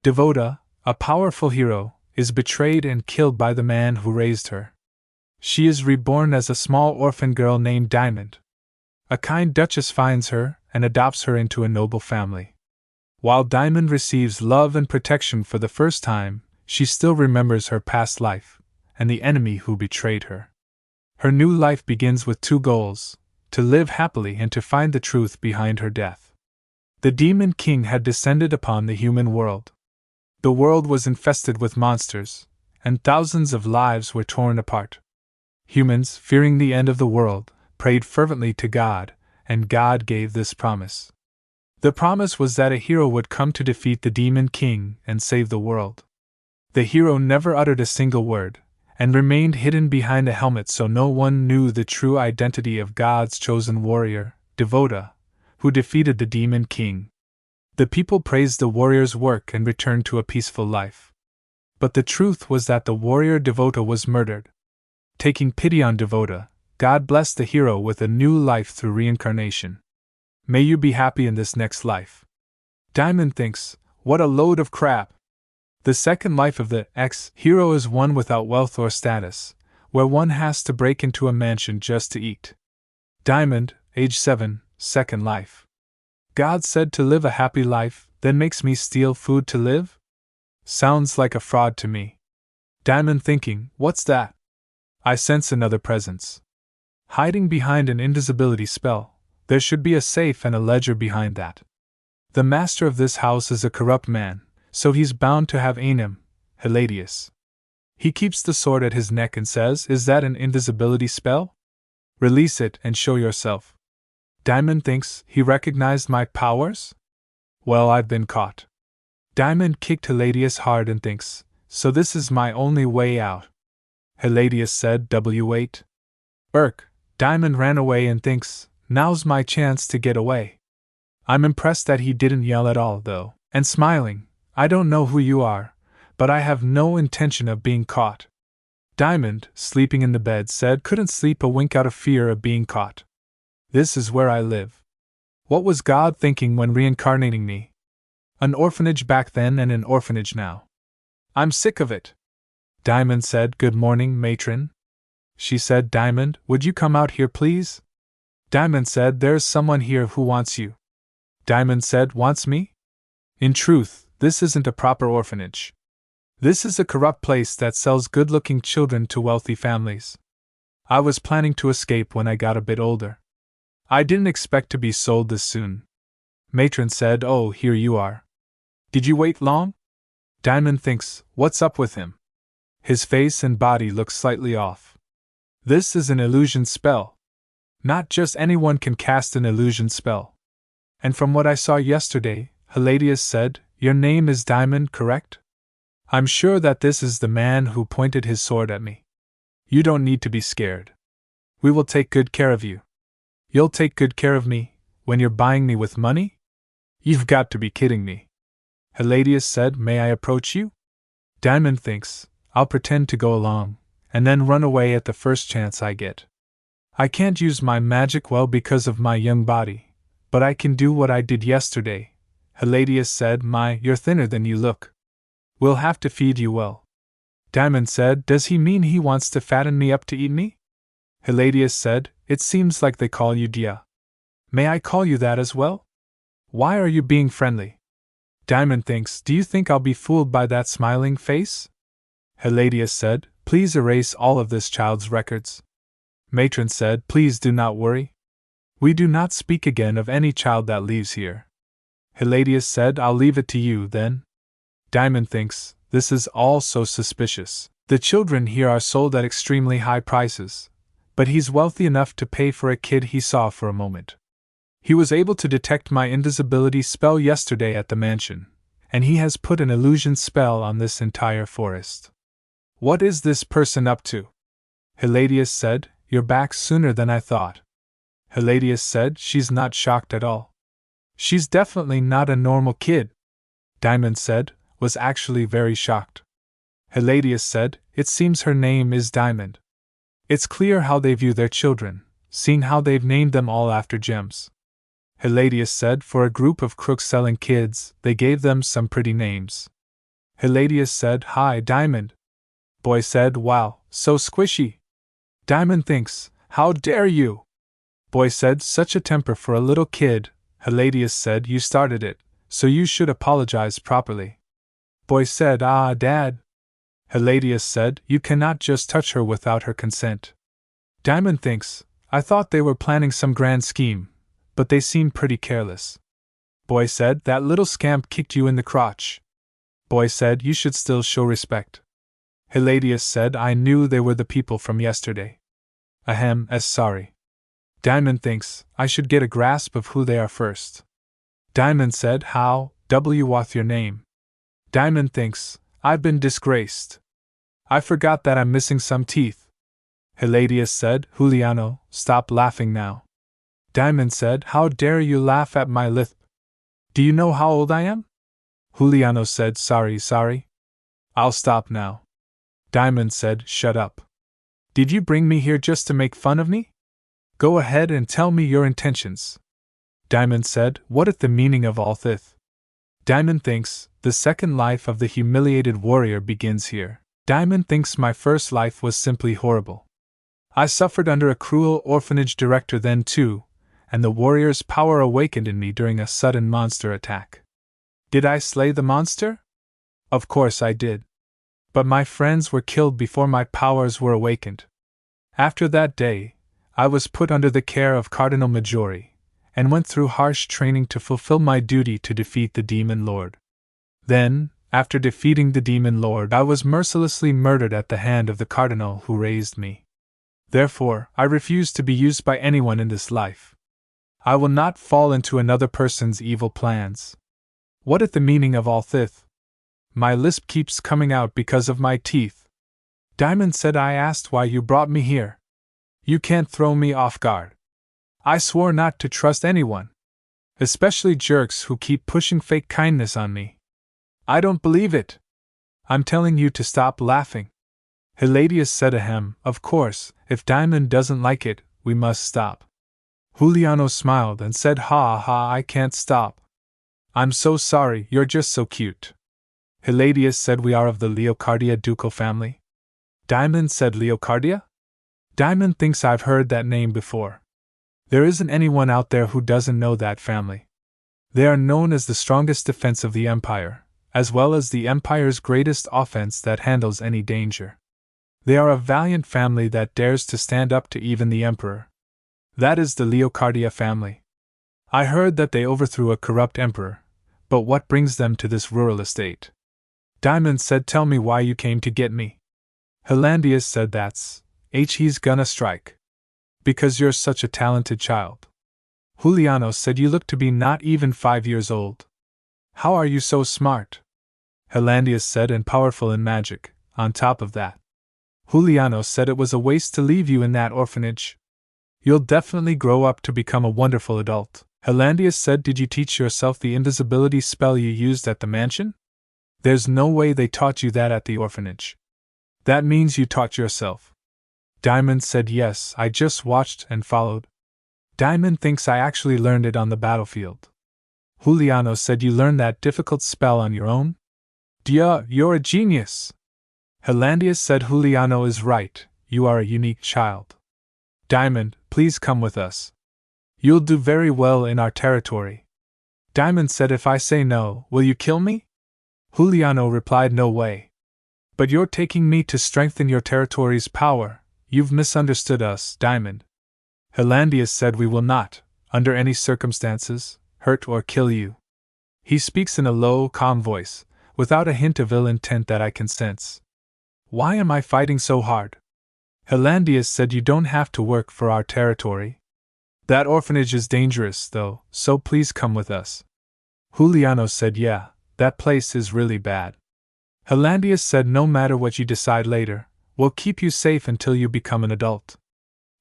Devota, a powerful hero, is betrayed and killed by the man who raised her. She is reborn as a small orphan girl named Diamond. A kind duchess finds her and adopts her into a noble family. While Diamond receives love and protection for the first time, she still remembers her past life and the enemy who betrayed her. Her new life begins with two goals: to live happily and to find the truth behind her death. The Demon King had descended upon the human world. The world was infested with monsters, and thousands of lives were torn apart. Humans, fearing the end of the world, prayed fervently to God, and God gave this promise. The promise was that a hero would come to defeat the Demon King and save the world. The hero never uttered a single word, and remained hidden behind a helmet so no one knew the true identity of God's chosen warrior, Devota, who defeated the Demon King. The people praised the warrior's work and returned to a peaceful life. But the truth was that the warrior Devota was murdered. Taking pity on Devota, God blessed the hero with a new life through reincarnation. May you be happy in this next life. Diamond thinks, what a load of crap. The second life of the ex-hero is one without wealth or status, where one has to break into a mansion just to eat. Diamond, age 7, second life. God said to live a happy life, then makes me steal food to live? Sounds like a fraud to me. Diamond thinking, what's that? I sense another presence. Hiding behind an invisibility spell, there should be a safe and a ledger behind that. The master of this house is a corrupt man, so he's bound to have anim, Hiladius. He keeps the sword at his neck and says, is that an invisibility spell? Release it and show yourself. Diamond thinks, he recognized my powers? Well, I've been caught. Diamond kicked Hiladius hard and thinks, so this is my only way out. Hiladius said, W8. Diamond ran away and thinks, now's my chance to get away. I'm impressed that he didn't yell at all, though, and smiling, I don't know who you are, but I have no intention of being caught. Diamond, sleeping in the bed, said couldn't sleep a wink out of fear of being caught. This is where I live. What was God thinking when reincarnating me? An orphanage back then and an orphanage now. I'm sick of it. Diamond said, good morning, matron. She said, Diamond, would you come out here please? Diamond said, there's someone here who wants you. Diamond said, wants me? In truth, this isn't a proper orphanage. This is a corrupt place that sells good-looking children to wealthy families. I was planning to escape when I got a bit older. I didn't expect to be sold this soon. Matron said, oh, here you are. Did you wait long? Diamond thinks, what's up with him? His face and body look slightly off. This is an illusion spell. Not just anyone can cast an illusion spell. And from what I saw yesterday, Hiladius said, your name is Diamond, correct? I'm sure that this is the man who pointed his sword at me. You don't need to be scared. We will take good care of you. You'll take good care of me, when you're buying me with money? You've got to be kidding me. Hiladius said, may I approach you? Diamond thinks, I'll pretend to go along, and then run away at the first chance I get. I can't use my magic well because of my young body, but I can do what I did yesterday. Hiladius said, you're thinner than you look. We'll have to feed you well. Diamond said, does he mean he wants to fatten me up to eat me? Hiladius said, it seems like they call you Dia. May I call you that as well? Why are you being friendly? Diamond thinks, do you think I'll be fooled by that smiling face? Hiladius said, please erase all of this child's records. Matron said, please do not worry. We do not speak again of any child that leaves here. Hiladius said, I'll leave it to you then. Diamond thinks, this is all so suspicious. The children here are sold at extremely high prices, but he's wealthy enough to pay for a kid he saw for a moment. He was able to detect my invisibility spell yesterday at the mansion, and he has put an illusion spell on this entire forest. What is this person up to? Hiladius said, you're back sooner than I thought. Hiladius said, she's not shocked at all. She's definitely not a normal kid. Diamond said, was actually very shocked. Hiladius said, it seems her name is Diamond. It's clear how they view their children, seeing how they've named them all after gems. Hiladius said, for a group of crooks selling kids, they gave them some pretty names. Hiladius said, "Hi, Diamond." Boy said, "Wow, so squishy." Diamond thinks, "How dare you?" Boy said, "Such a temper for a little kid." Hiladius said, "You started it, so you should apologize properly." Boy said, "Ah, Dad." Hiladius said, "You cannot just touch her without her consent." Diamond thinks, "I thought they were planning some grand scheme, but they seem pretty careless." Boy said, "That little scamp kicked you in the crotch." Boy said, "You should still show respect." Hiladius said, "I knew they were the people from yesterday. Ahem, as sorry." Diamond thinks, "I should get a grasp of who they are first." Diamond said, "How, what's your name?" Diamond thinks, "I've been disgraced. I forgot that I'm missing some teeth." Hiladius said, "Juliano, stop laughing now." Diamond said, "How dare you laugh at my lisp? Do you know how old I am?" Juliano said, Sorry. I'll stop now." Diamond said, "Shut up. Did you bring me here just to make fun of me? Go ahead and tell me your intentions." Diamond said, "What is the meaning of all this?" Diamond thinks, "The second life of the humiliated warrior begins here." Diamond thinks, "My first life was simply horrible. I suffered under a cruel orphanage director then too, and the warrior's power awakened in me during a sudden monster attack. Did I slay the monster? Of course I did. But my friends were killed before my powers were awakened. After that day, I was put under the care of Cardinal Maggiore, and went through harsh training to fulfill my duty to defeat the Demon Lord. Then, after defeating the Demon Lord, I was mercilessly murdered at the hand of the Cardinal who raised me. Therefore, I refuse to be used by anyone in this life. I will not fall into another person's evil plans. What is the meaning of all this? My lisp keeps coming out because of my teeth." Diamond said, "I asked why you brought me here. You can't throw me off guard. I swore not to trust anyone, especially jerks who keep pushing fake kindness on me. I don't believe it. I'm telling you to stop laughing." Hiladius said, "Ahem, of course, if Diamond doesn't like it, we must stop." Juliano smiled and said, "Ha, I can't stop. I'm so sorry, you're just so cute." Hiladius said, "We are of the Leocardia ducal family." Diamond said, "Leocardia?" Diamond thinks I've heard that name before. There isn't anyone out there who doesn't know that family. They are known as the strongest defense of the Empire, as well as the Empire's greatest offense that handles any danger. They are a valiant family that dares to stand up to even the Emperor. That is the Leocardia family. I heard that they overthrew a corrupt emperor, but what brings them to this rural estate?" Diamond said, "Tell me why you came to get me." Hiladius said, He's gonna strike. Because you're such a talented child." Juliano said, "You look to be not even 5 years old. How are you so smart?" Hiladius said, "And powerful in magic, on top of that." Juliano said, "It was a waste to leave you in that orphanage. You'll definitely grow up to become a wonderful adult." Hiladius said, "Did you teach yourself the invisibility spell you used at the mansion?" "There's no way they taught you that at the orphanage." "That means you taught yourself." Diamond said, "Yes, I just watched and followed." Diamond thinks I actually learned it on the battlefield. Juliano said, "You learned that difficult spell on your own?" "Duh, you're a genius." Hiladius said, "Juliano is right, you are a unique child. Diamond, please come with us. You'll do very well in our territory." Diamond said, "If I say no, will you kill me?" Juliano replied, "No way. But you're taking me to strengthen your territory's power. You've misunderstood us, Diamond." Hiladius said, "We will not, under any circumstances, hurt or kill you." He speaks in a low, calm voice, without a hint of ill intent that I can sense. "Why am I fighting so hard?" Hiladius said, "You don't have to work for our territory. That orphanage is dangerous, though, so please come with us." Juliano said, "Yeah, that place is really bad." Hiladius said, "No matter what you decide later, we'll keep you safe until you become an adult."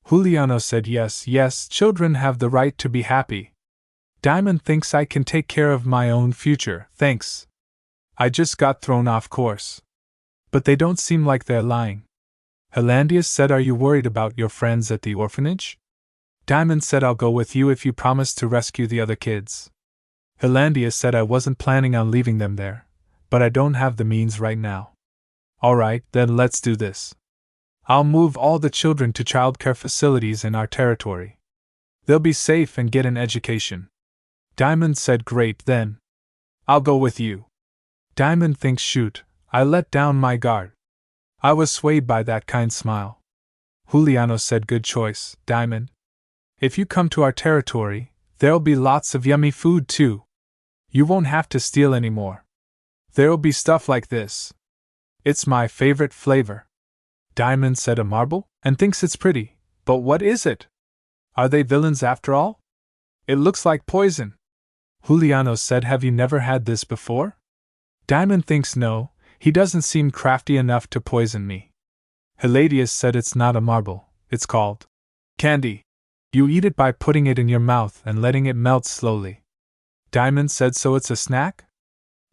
Juliano said, Yes, children have the right to be happy. Diamond thinks I can take care of my own future, thanks. I just got thrown off course. But they don't seem like they're lying." Hiladius said, "Are you worried about your friends at the orphanage?" Diamond said, "I'll go with you if you promise to rescue the other kids." Hiladius said, "I wasn't planning on leaving them there, but I don't have the means right now. Alright, then let's do this. I'll move all the children to childcare facilities in our territory. They'll be safe and get an education. Diamond said great then. I'll go with you. Diamond thinks shoot, I let down my guard. I was swayed by that kind smile. Juliano said good choice, Diamond. If you come to our territory, there'll be lots of yummy food too. You won't have to steal anymore. There'll be stuff like this. It's my favorite flavor. Diamond said a marble, and thinks it's pretty, but what is it? Are they villains after all? It looks like poison. Juliano said have you never had this before? Diamond thinks no, he doesn't seem crafty enough to poison me. Hiladius said it's not a marble, it's called candy. You eat it by putting it in your mouth and letting it melt slowly. Diamond said so it's a snack?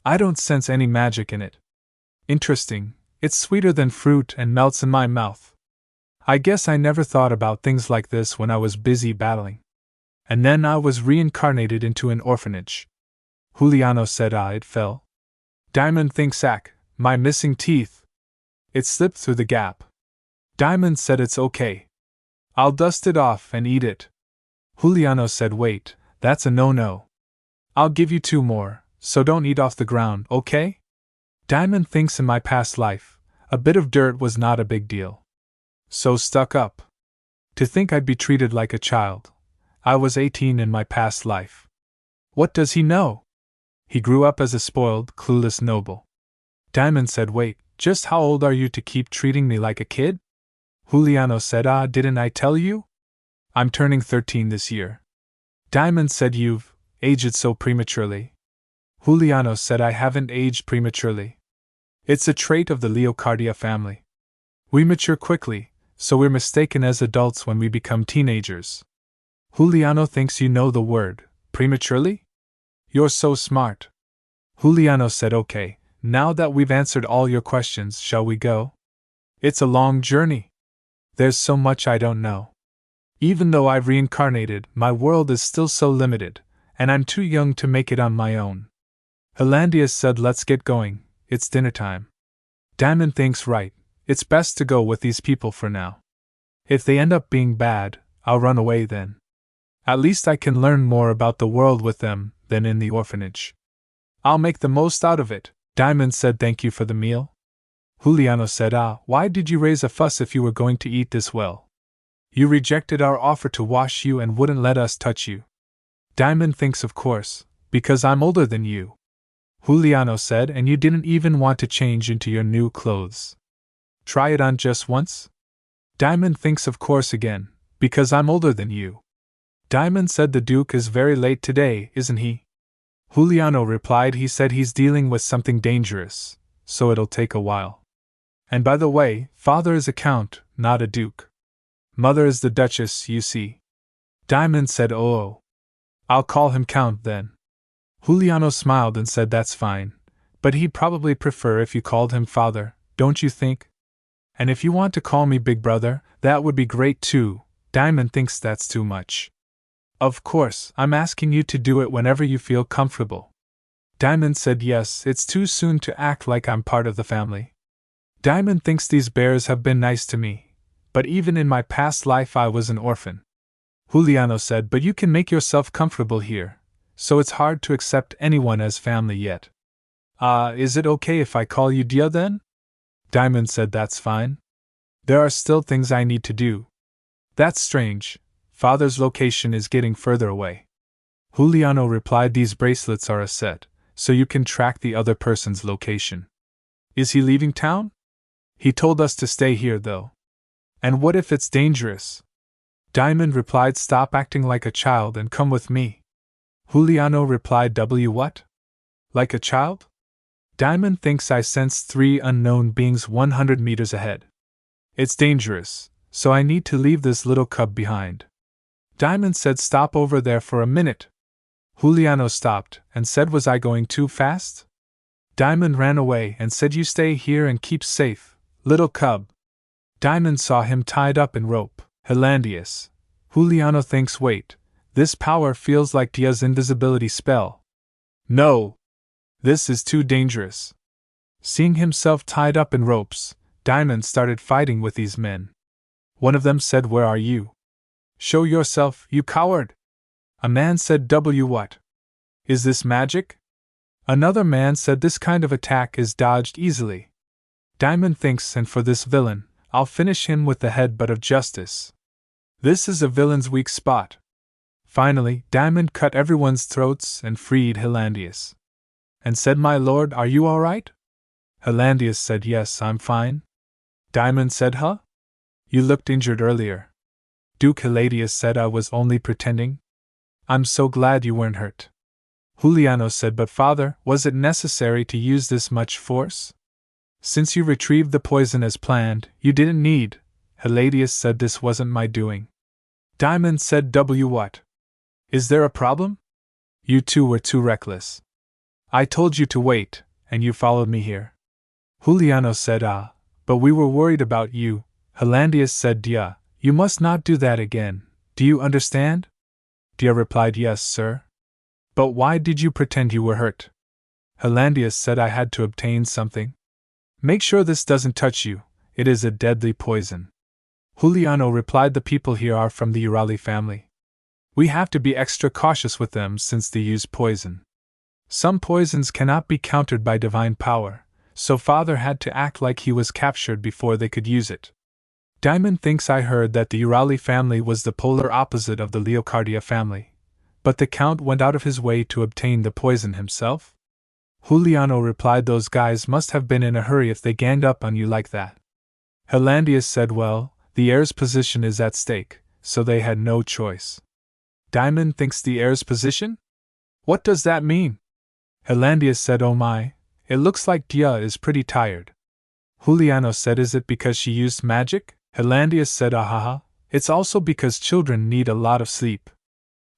I don't sense any magic in it. Interesting, it's sweeter than fruit and melts in my mouth. I guess I never thought about things like this when I was busy battling. And then I was reincarnated into an orphanage. Juliano said it fell. Diamond thinks my missing teeth. It slipped through the gap. Diamond said it's okay. I'll dust it off and eat it. Juliano said wait, that's a no-no. I'll give you 2 more, so don't eat off the ground, okay? Diamond thinks in my past life, a bit of dirt was not a big deal. So stuck up. To think I'd be treated like a child. I was 18 in my past life. What does he know? He grew up as a spoiled, clueless noble. Diamond said wait, just how old are you to keep treating me like a kid? Juliano said didn't I tell you? I'm turning 13 this year. Diamond said you've aged so prematurely. Juliano said I haven't aged prematurely. It's a trait of the Leocardia family. We mature quickly, so we're mistaken as adults when we become teenagers. Juliano thinks you know the word, prematurely? You're so smart. Juliano said okay, now that we've answered all your questions, shall we go? It's a long journey. There's so much I don't know. Even though I've reincarnated, my world is still so limited, and I'm too young to make it on my own. Hiladius said let's get going, it's dinner time. Diamond thinks right, it's best to go with these people for now. If they end up being bad, I'll run away then. At least I can learn more about the world with them than in the orphanage. I'll make the most out of it. Diamond said thank you for the meal. Juliano said why did you raise a fuss if you were going to eat this well? You rejected our offer to wash you and wouldn't let us touch you. Diamond thinks of course, because I'm older than you. Juliano said and you didn't even want to change into your new clothes. Try it on just once? Diamond thinks of course again, because I'm older than you. Diamond said the Duke is very late today, isn't he? Juliano replied he said he's dealing with something dangerous, so it'll take a while. And by the way, father is a count, not a duke. Mother is the duchess, you see. Diamond said oh. I'll call him count then. Juliano smiled and said that's fine, but he'd probably prefer if you called him father, don't you think? And if you want to call me big brother, that would be great too. Diamond thinks that's too much. Of course, I'm asking you to do it whenever you feel comfortable. Diamond said yes, it's too soon to act like I'm part of the family. Diamond thinks these bears have been nice to me, but even in my past life I was an orphan. Juliano said but you can make yourself comfortable here, so it's hard to accept anyone as family yet. Is it okay if I call you Dia then? Diamond said that's fine. There are still things I need to do. That's strange. Father's location is getting further away. Juliano replied these bracelets are a set, so you can track the other person's location. Is he leaving town? He told us to stay here though. And what if it's dangerous? Diamond replied stop acting like a child and come with me. Juliano replied what? Like a child? Diamond thinks I sense 3 unknown beings 100 meters ahead. It's dangerous, so I need to leave this little cub behind. Diamond said stop over there for a minute. Juliano stopped and said was I going too fast? Diamond ran away and said you stay here and keep safe, little cub. Diamond saw him tied up in rope. Hiladius. Juliano thinks wait, this power feels like Dia's invisibility spell. No! This is too dangerous. Seeing himself tied up in ropes, Diamond started fighting with these men. One of them said, "Where are you? Show yourself, you coward!" A man said, What? Is this magic?" Another man said, "This kind of attack is dodged easily." Diamond thinks, and for this villain, I'll finish him with the headbutt of justice. This is a villain's weak spot. Finally, Diamond cut everyone's throats and freed Hilandius. And said, "My lord, are you all right?" Hilandius said, "Yes, I'm fine." Diamond said, "Huh? You looked injured earlier." Duke Hiladius said, "I was only pretending." "I'm so glad you weren't hurt." Juliano said, "But father, was it necessary to use this much force? Since you retrieved the poison as planned, you didn't need." Hiladius said, "This wasn't my doing." Diamond said, What? Is there a problem? You two were too reckless. I told you to wait, and you followed me here." Juliano said, "But we were worried about you." Hilandius said, "Dia, you must not do that again, do you understand?" Dia replied, "Yes, sir." "But why did you pretend you were hurt?" Hilandius said, "I had to obtain something." "Make sure this doesn't touch you, it is a deadly poison." Juliano replied, "The people here are from the Urali family. We have to be extra cautious with them since they use poison. Some poisons cannot be countered by divine power, so father had to act like he was captured before they could use it." Diamond thinks, I heard that the Urali family was the polar opposite of the Leocardia family, but the Count went out of his way to obtain the poison himself? Juliano replied, "Those guys must have been in a hurry if they ganged up on you like that." Hilandius said, "Well, the heir's position is at stake, so they had no choice." Diamond thinks, the heir's position? What does that mean? Hilandius said, "Oh my, it looks like Dia is pretty tired." Juliano said, "Is it because she used magic?" Hilandius said, "Ahaha, it's also because children need a lot of sleep."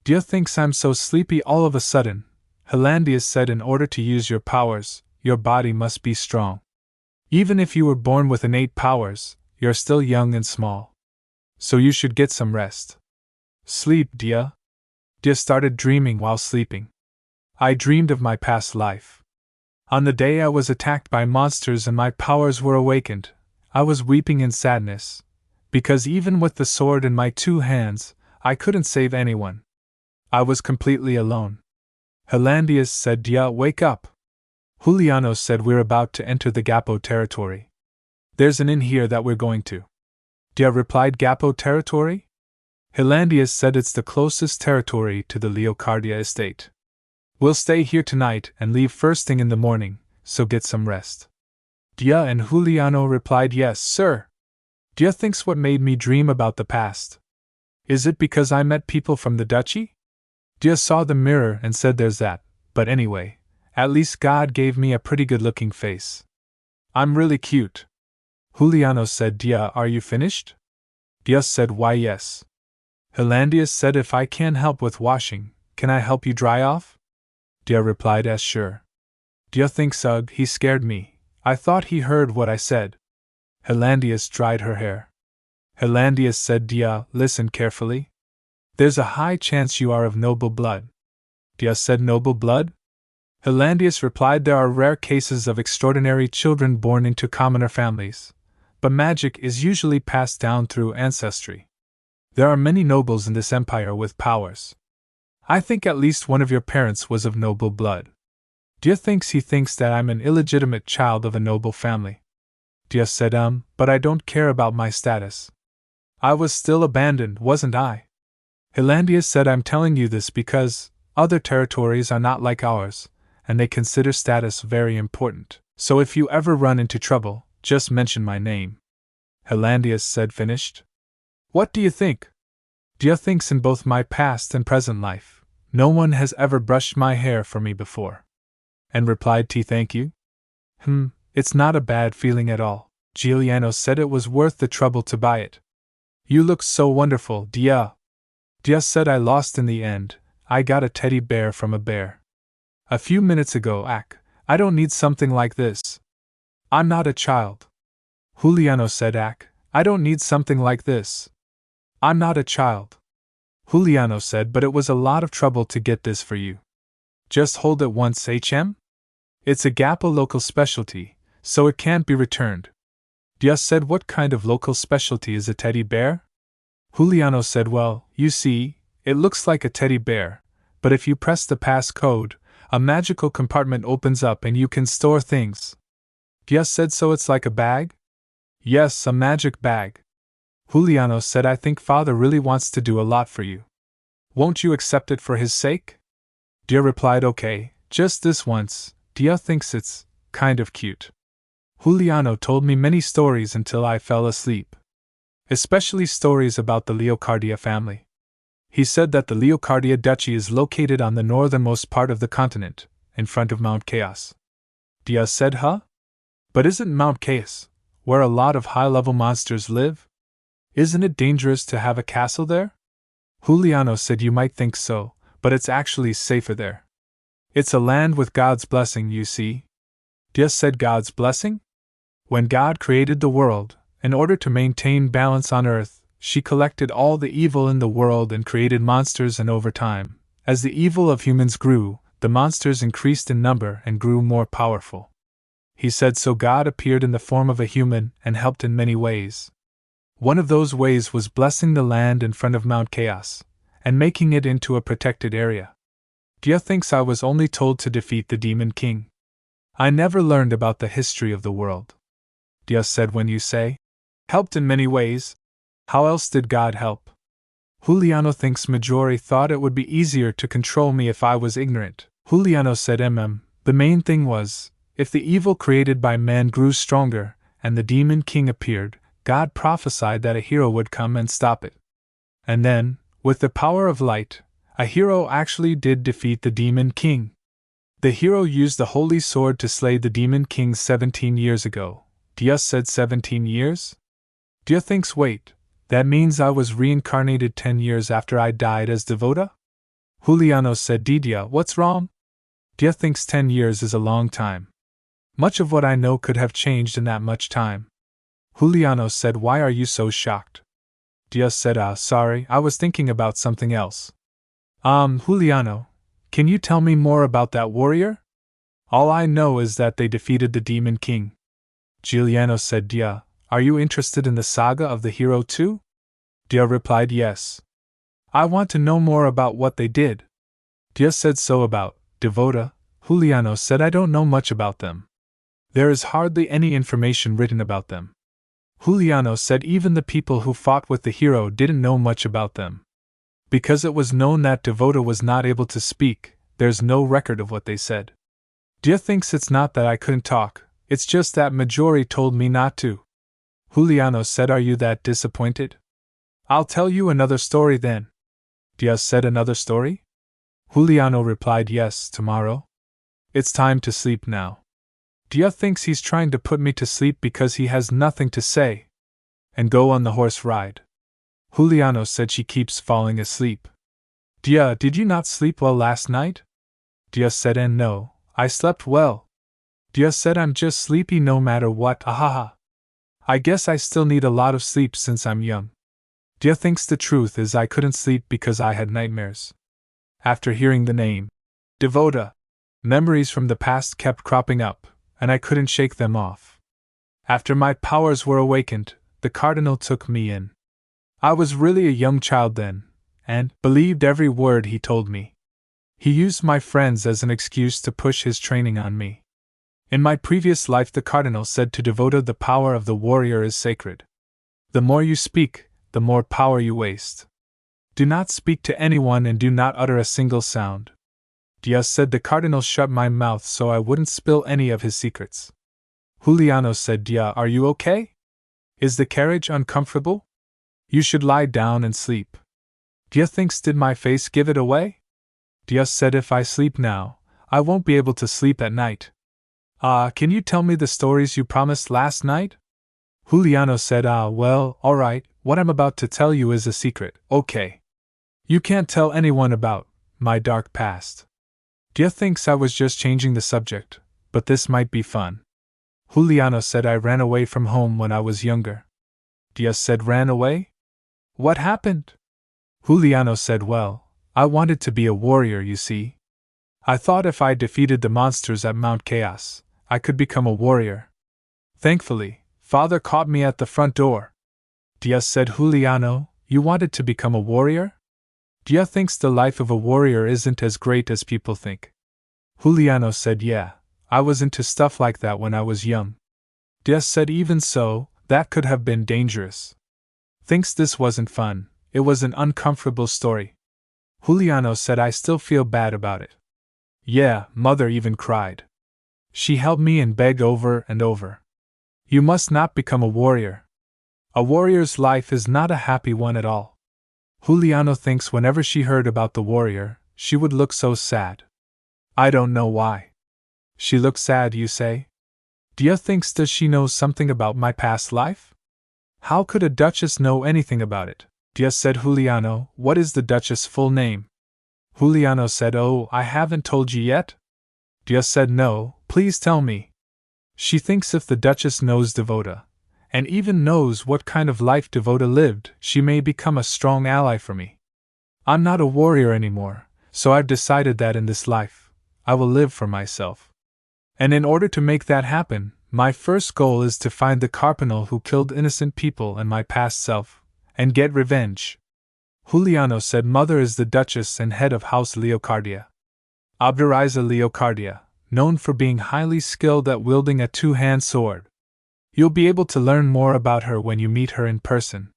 Dia thinks, "I'm so sleepy all of a sudden." Hilandius said, "In order to use your powers, your body must be strong. Even if you were born with innate powers, you're still young and small. So you should get some rest." "Sleep, Dia?" Dia started dreaming while sleeping. "I dreamed of my past life. On the day I was attacked by monsters and my powers were awakened, I was weeping in sadness, because even with the sword in my 2 hands, I couldn't save anyone. I was completely alone." Hilandius said, "Dia, wake up." Juliano said, "We're about to enter the Gapo territory. There's an inn here that we're going to." Dia replied, "Gapo territory?" Hilandius said, "It's the closest territory to the Leocardia estate. We'll stay here tonight and leave first thing in the morning, so get some rest." Dia and Juliano replied, "Yes, sir." Dia thinks, what made me dream about the past? Is it because I met people from the duchy? Dia saw the mirror and said, "There's that, but anyway, at least God gave me a pretty good-looking face. I'm really cute." Juliano said, "Dia, are you finished?" Dia said, "Why, yes." Hilandius said, "If I can help with washing, can I help you dry off?" Dia replied, "As sure." Dia thinks, "Ugh, he scared me. I thought he heard what I said." Hilandius dried her hair. Hilandius said, "Dia, listen carefully. There's a high chance you are of noble blood." Dia said, "Noble blood?" Hilandius replied, "There are rare cases of extraordinary children born into commoner families, but magic is usually passed down through ancestry. There are many nobles in this empire with powers. I think at least one of your parents was of noble blood. Dia thinks he thinks that I'm an illegitimate child of a noble family." Dia said, But I don't care about my status. I was still abandoned, wasn't I?" Hilandius said, "I'm telling you this because other territories are not like ours, and they consider status very important. So if you ever run into trouble, just mention my name." Hilandius said, "Finished?" "What do you think?" Dia thinks, in both my past and present life, no one has ever brushed my hair for me before. And replied, "Thank you." It's not a bad feeling at all. Giuliano said it was worth the trouble to buy it. "You look so wonderful, Dia." Dia said, "I lost in the end. I got a teddy bear from a bear. A few minutes ago, I don't need something like this. I'm not a child." Juliano said, I don't need something like this. I'm not a child." Juliano said, "But it was a lot of trouble to get this for you. Just hold it once, HM? It's a Gapo local specialty, so it can't be returned. Dia said, what kind of local specialty is a teddy bear? Juliano said, well, you see, it looks like a teddy bear, but if you press the pass code, a magical compartment opens up and you can store things. Dia said, so it's like a bag? Yes, a magic bag. Juliano said, I think Father really wants to do a lot for you. Won't you accept it for his sake? Dia replied, okay, just this once. Dia thinks it's kind of cute. Juliano told me many stories until I fell asleep. Especially stories about the Leocardia family. He said that the Leocardia Duchy is located on the northernmost part of the continent, in front of Mount Chaos. Dia said, huh? But isn't Mount Chaos where a lot of high-level monsters live? Isn't it dangerous to have a castle there? Juliano said, you might think so, but it's actually safer there. It's a land with God's blessing, you see. Dia said, God's blessing? When God created the world, in order to maintain balance on Earth, she collected all the evil in the world and created monsters, and over time, as the evil of humans grew, the monsters increased in number and grew more powerful. He said, so God appeared in the form of a human and helped in many ways. One of those ways was blessing the land in front of Mount Chaos, and making it into a protected area. Dia thinks I was only told to defeat the Demon King. I never learned about the history of the world. Dia said, when you say, helped in many ways, how else did God help? Juliano thinks Majori thought it would be easier to control me if I was ignorant. Juliano said, the main thing was, if the evil created by man grew stronger, and the Demon King appeared, God prophesied that a hero would come and stop it. And then, with the power of light, a hero actually did defeat the Demon King. The hero used the Holy Sword to slay the Demon King 17 years ago. Dia said, 17 years? Dia thinks, wait, that means I was reincarnated 10 years after I died as Devota? Juliano said, Dia, what's wrong? Dia thinks 10 years is a long time. Much of what I know could have changed in that much time. Juliano said, why are you so shocked? Dia said, sorry, I was thinking about something else. Juliano, can you tell me more about that warrior? All I know is that they defeated the Demon King. Giuliano said, Dia, are you interested in the saga of the hero too? Dia replied, yes. I want to know more about what they did. Dia said, so about Devota? Juliano said, I don't know much about them. There is hardly any information written about them. Juliano said, even the people who fought with the hero didn't know much about them. Because it was known that Devota was not able to speak, there's no record of what they said. Dia thinks it's not that I couldn't talk, it's just that Majori told me not to. Juliano said, are you that disappointed? I'll tell you another story then. Dia said, another story? Juliano replied, yes, tomorrow. It's time to sleep now. Dia thinks he's trying to put me to sleep because he has nothing to say. And go on the horse ride. Juliano said, she keeps falling asleep. Dia, did you not sleep well last night? Dia said, and no, I slept well. Dia said, I'm just sleepy no matter what, ahaha. I guess I still need a lot of sleep since I'm young. Dia thinks the truth is I couldn't sleep because I had nightmares. After hearing the name, Devota, memories from the past kept cropping up, and I couldn't shake them off. After my powers were awakened, the Cardinal took me in. I was really a young child then, and believed every word he told me. He used my friends as an excuse to push his training on me. In my previous life, the Cardinal said to Devota, the power of the warrior is sacred. The more you speak, the more power you waste. Do not speak to anyone and do not utter a single sound. Dia said, the Cardinal shut my mouth so I wouldn't spill any of his secrets. Juliano said, Dia, are you okay? Is the carriage uncomfortable? You should lie down and sleep. Dia thinks, did my face give it away? Dia said, if I sleep now, I won't be able to sleep at night. Can you tell me the stories you promised last night? Juliano said, well, alright, what I'm about to tell you is a secret, okay. You can't tell anyone about my dark past. Dia thinks I was just changing the subject, but this might be fun. Juliano said, I ran away from home when I was younger. Dia said, ran away? What happened? Juliano said, well, I wanted to be a warrior, you see. I thought if I defeated the monsters at Mount Chaos, I could become a warrior. Thankfully, Father caught me at the front door. Dia said, Juliano, you wanted to become a warrior? Dia thinks the life of a warrior isn't as great as people think. Juliano said, yeah, I was into stuff like that when I was young. Dia said, even so, that could have been dangerous. Thinks this wasn't fun, it was an uncomfortable story. Juliano said, I still feel bad about it. Yeah, Mother even cried. She held me and begged over and over. You must not become a warrior. A warrior's life is not a happy one at all. Juliano thinks whenever she heard about the warrior, she would look so sad. I don't know why. She looks sad, you say? Dia thinks, does she know something about my past life? How could a duchess know anything about it? Dia said, Juliano, what is the duchess' full name? Juliano said, oh, I haven't told you yet? Dia said, no, please tell me. She thinks if the duchess knows Devota, and even knows what kind of life Devota lived, she may become a strong ally for me. I'm not a warrior anymore, so I've decided that in this life, I will live for myself. And in order to make that happen, my first goal is to find the cardinal who killed innocent people and my past self, and get revenge. Juliano said, Mother is the Duchess and head of House Leocardia. Abderreza Leocardia, known for being highly skilled at wielding a two-hand sword. You'll be able to learn more about her when you meet her in person.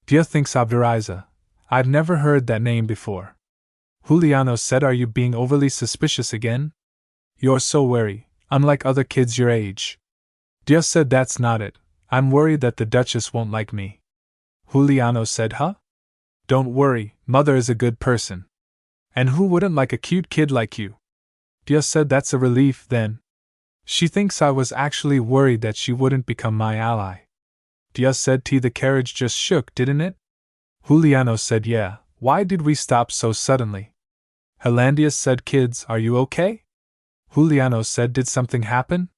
Dia thinks, Abderreza, I've never heard that name before. Juliano said, are you being overly suspicious again? You're so wary, unlike other kids your age. Dia said, that's not it, I'm worried that the Duchess won't like me. Juliano said, huh? Don't worry, Mother is a good person. And who wouldn't like a cute kid like you? Dia said, that's a relief then. She thinks I was actually worried that she wouldn't become my ally. Dia said, the carriage just shook, didn't it? Juliano said, yeah, why did we stop so suddenly? Helandius said, kids, are you okay? Juliano said, did something happen?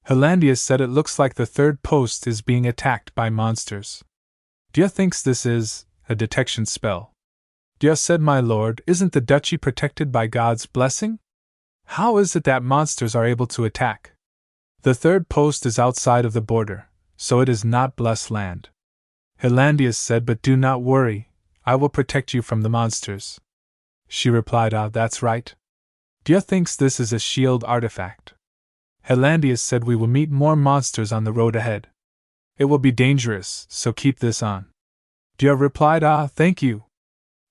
Helandius said, it looks like the third post is being attacked by monsters. Dia thinks this is a detection spell. Dia said, my lord, isn't the duchy protected by God's blessing? How is it that monsters are able to attack? The third post is outside of the border, so it is not blessed land. Helandius said, but do not worry, I will protect you from the monsters. She replied, that's right. Dia thinks this is a shield artifact. Helandius said, we will meet more monsters on the road ahead. It will be dangerous, so keep this on. Dia replied, thank you.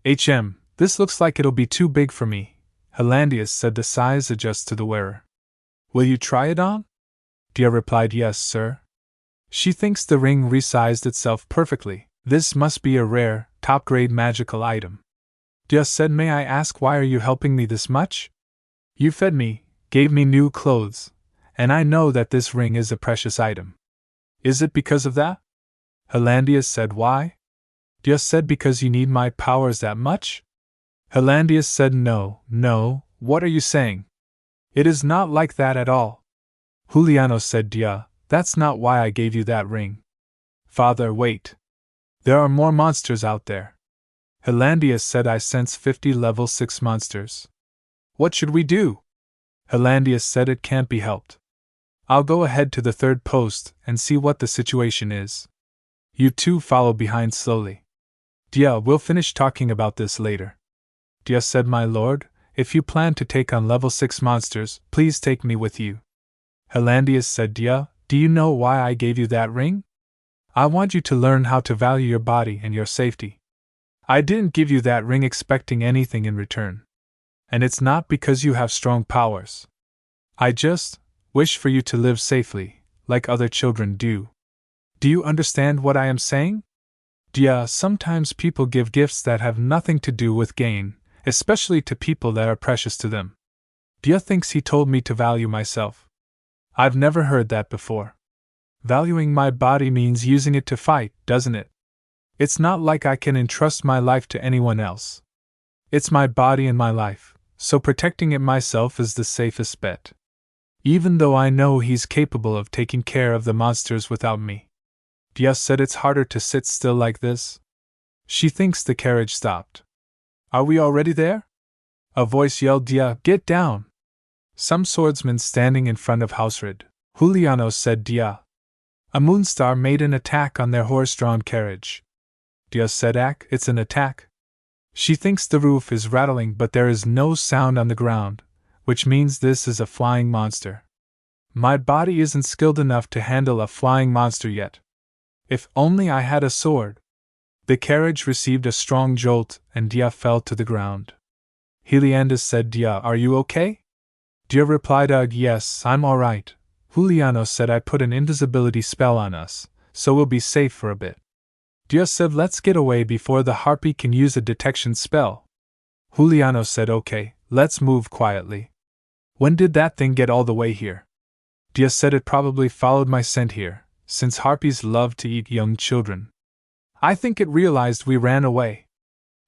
This looks like it'll be too big for me. Helandius said, the size adjusts to the wearer. Will you try it on? Dia replied, yes, sir. She thinks the ring resized itself perfectly. This must be a rare, top-grade magical item. Dia said, may I ask why are you helping me this much? You fed me, gave me new clothes, and I know that this ring is a precious item. Is it because of that? Helandius said, why? Dia said, because you need my powers that much? Helandius said, no, what are you saying? It is not like that at all. Juliano said, Dia, that's not why I gave you that ring. Father, wait. There are more monsters out there. Helandius said, I sense 50 level 6 monsters. What should we do? Helandius said, it can't be helped. I'll go ahead to the third post and see what the situation is. You two follow behind slowly. Dia, we'll finish talking about this later. Dia said, my lord, if you plan to take on level 6 monsters, please take me with you. Helandius said, Dia, do you know why I gave you that ring? I want you to learn how to value your body and your safety. I didn't give you that ring expecting anything in return. And it's not because you have strong powers. I just wish for you to live safely, like other children do. Do you understand what I am saying? Dia, sometimes people give gifts that have nothing to do with gain, especially to people that are precious to them. Dia thinks he told me to value myself. I've never heard that before. Valuing my body means using it to fight, doesn't it? It's not like I can entrust my life to anyone else. It's my body and my life, so protecting it myself is the safest bet. Even though I know he's capable of taking care of the monsters without me. Dia said, it's harder to sit still like this. She thinks the carriage stopped. Are we already there? A voice yelled, Dia, get down. Some swordsman standing in front of Hausred. Juliano said, Dia. A moonstar made an attack on their horse-drawn carriage. Dia said, it's an attack. She thinks the roof is rattling, but there is no sound on the ground, which means this is a flying monster. My body isn't skilled enough to handle a flying monster yet. If only I had a sword. The carriage received a strong jolt, and Dia fell to the ground. Heliandus said, Dia, are you okay? Dia replied, yes, I'm alright. Juliano said, I put an invisibility spell on us, so we'll be safe for a bit. Dia said, let's get away before the harpy can use a detection spell. Juliano said, okay, let's move quietly. When did that thing get all the way here? Dia said, it probably followed my scent here, since harpies love to eat young children. I think it realized we ran away.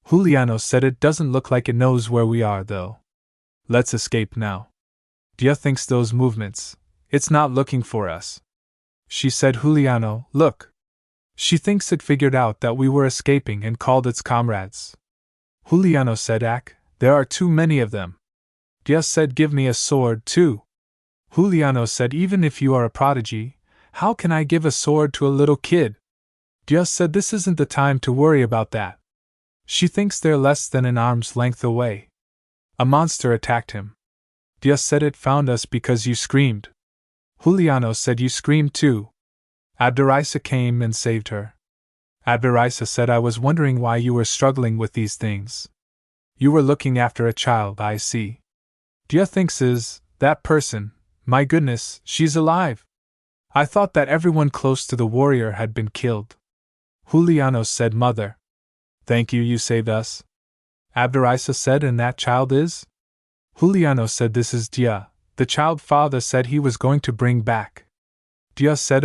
Juliano said, it doesn't look like it knows where we are, though. Let's escape now. Dia thinks those movements. It's not looking for us. She said, Juliano, look. She thinks it figured out that we were escaping and called its comrades. Juliano said, there are too many of them. Dia said, give me a sword, too. Juliano said, even if you are a prodigy, how can I give a sword to a little kid? Dia said, this isn't the time to worry about that. She thinks they're less than an arm's length away. A monster attacked him. Dia said, it found us because you screamed. Juliano said, you screamed too. Abderisa came and saved her. Abderisa said, I was wondering why you were struggling with these things. You were looking after a child, I see. Dia thinks that person, my goodness, she's alive. I thought that everyone close to the warrior had been killed. Juliano said, Mother. Thank you, you saved us. Abderisa said, and that child is? Juliano said, this is Dia, the child father said he was going to bring back. Dia said,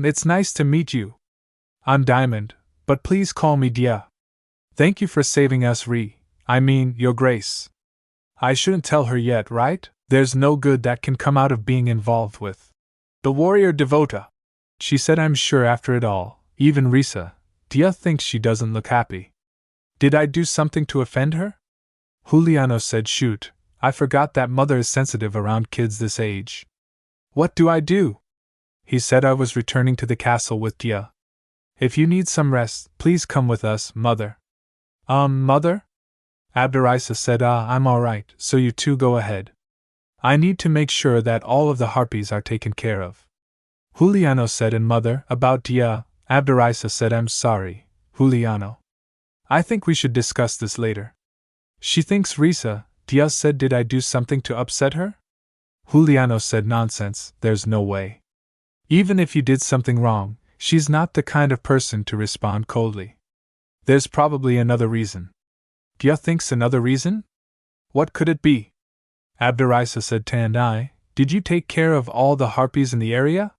it's nice to meet you. I'm Diamond, but please call me Dia. Thank you for saving us, Your Grace. I shouldn't tell her yet, right? There's no good that can come out of being involved with the warrior Devota. She said, I'm sure after it all, even Risa, Dia thinks she doesn't look happy. Did I do something to offend her? Juliano said, shoot, I forgot that Mother is sensitive around kids this age. What do I do? He said, I was returning to the castle with Dia. If you need some rest, please come with us, Mother. Mother? Abderisa said, I'm alright, so you two go ahead. I need to make sure that all of the harpies are taken care of. Juliano said, and Mother, about Dia, Abderisa said, I'm sorry, Juliano. I think we should discuss this later. She thinks Risa, Dia said, did I do something to upset her? Juliano said, nonsense, there's no way. Even if you did something wrong, she's not the kind of person to respond coldly. There's probably another reason. Dia thinks another reason? What could it be? Abderisa said, Tandai, did you take care of all the harpies in the area?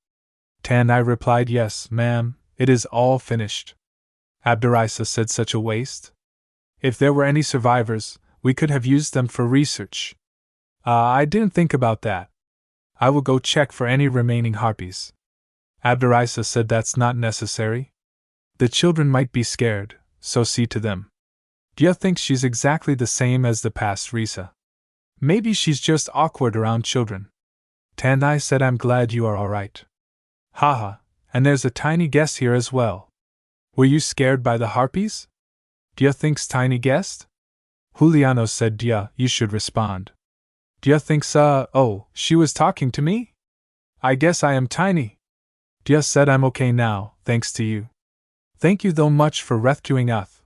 Tandai replied, yes, ma'am, it is all finished. Abderisa said, such a waste. If there were any survivors, we could have used them for research. I didn't think about that. I will go check for any remaining harpies. Abderisa said, that's not necessary. The children might be scared, so see to them. Dia thinks she's exactly the same as the past Risa. Maybe she's just awkward around children. Tandai said, I'm glad you are alright. Haha, and there's a tiny guest here as well. Were you scared by the harpies? Dia thinks tiny guest? Juliano said, Dia, you should respond. Dia thinks, she was talking to me? I guess I am tiny. Dia said, I'm okay now, thanks to you. Thank you though much for rescuing us.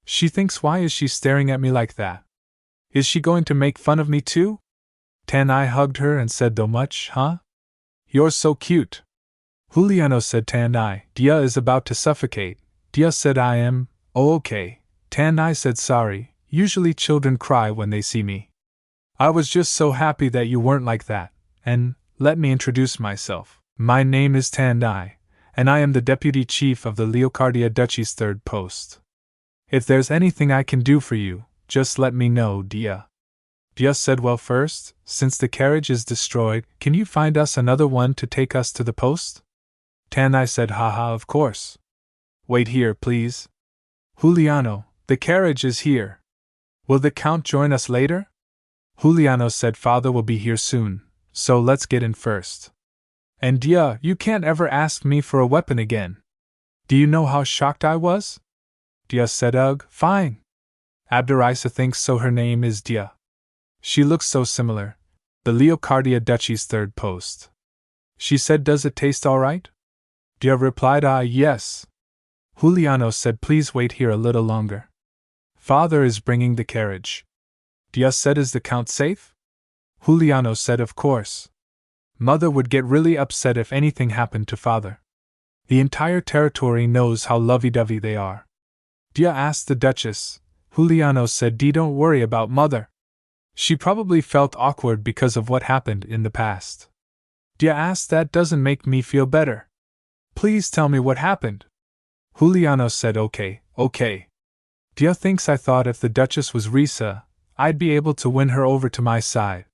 She thinks, why is she staring at me like that? Is she going to make fun of me too? Tandai hugged her and said, though much, huh? You're so cute. Juliano said, Tandai, Dia is about to suffocate. Dia said, I am, okay. Tandai said, sorry, usually children cry when they see me. I was just so happy that you weren't like that, and, let me introduce myself. My name is Tandai, and I am the Deputy Chief of the Leocardia Duchy's 3rd post. If there's anything I can do for you, just let me know, Dia. Dia said, well first, since the carriage is destroyed, can you find us another one to take us to the post? Tandai said, haha, of course. Wait here, please. Juliano, the carriage is here. Will the Count join us later? Juliano said, Father will be here soon, so let's get in first. And Dia, you can't ever ask me for a weapon again. Do you know how shocked I was? Dia said, ugh, fine. Abderisa thinks so, her name is Dia. She looks so similar. The Leocardia Duchy's third post. She said, does it taste all right? Dia replied, ah, yes. Juliano said, please wait here a little longer. Father is bringing the carriage. Dia said, is the Count safe? Juliano said, of course. Mother would get really upset if anything happened to father. The entire territory knows how lovey-dovey they are. Dia asked the Duchess. Juliano said, Dee, don't worry about mother. She probably felt awkward because of what happened in the past. Dia asked, that doesn't make me feel better. Please tell me what happened. Juliano said, okay. Dia thinks I thought if the Duchess was Risa, I'd be able to win her over to my side.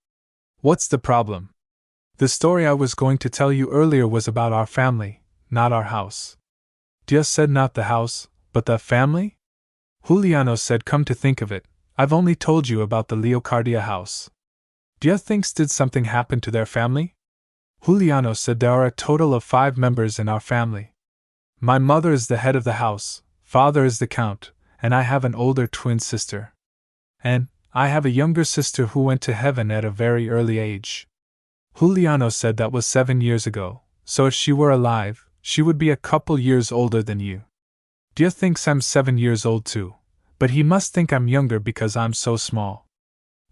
What's the problem? The story I was going to tell you earlier was about our family, not our house. Dia said, not the house, but the family? Juliano said, come to think of it, I've only told you about the Leocardia house. Dia thinks, did something happen to their family? Juliano said, there are a total of 5 members in our family. My mother is the head of the house, father is the count, and I have an older twin sister. And I have a younger sister who went to heaven at a very early age. Juliano said, that was 7 years ago, so if she were alive, she would be a couple years older than you. Dia thinks I'm 7 years old too, but he must think I'm younger because I'm so small.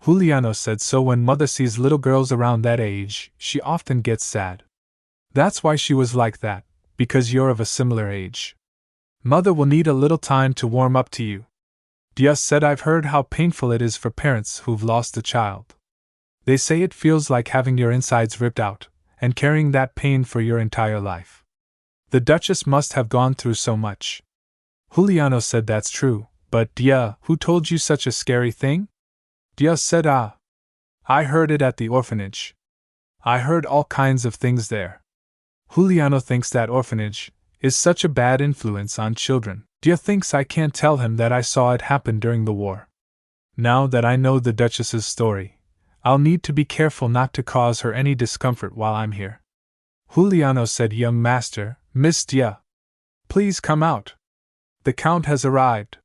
Juliano said, so when mother sees little girls around that age, she often gets sad. That's why she was like that, because you're of a similar age. Mother will need a little time to warm up to you. Dia said, I've heard how painful it is for parents who've lost a child. They say it feels like having your insides ripped out, and carrying that pain for your entire life. The Duchess must have gone through so much. Juliano said, that's true, but Dia, who told you such a scary thing? Dia said, ah. I heard it at the orphanage. I heard all kinds of things there. Juliano thinks that orphanage is such a bad influence on children. Dia thinks I can't tell him that I saw it happen during the war. Now that I know the Duchess's story, I'll need to be careful not to cause her any discomfort while I'm here. Juliano said, young master, Miss Dia, please come out. The Count has arrived.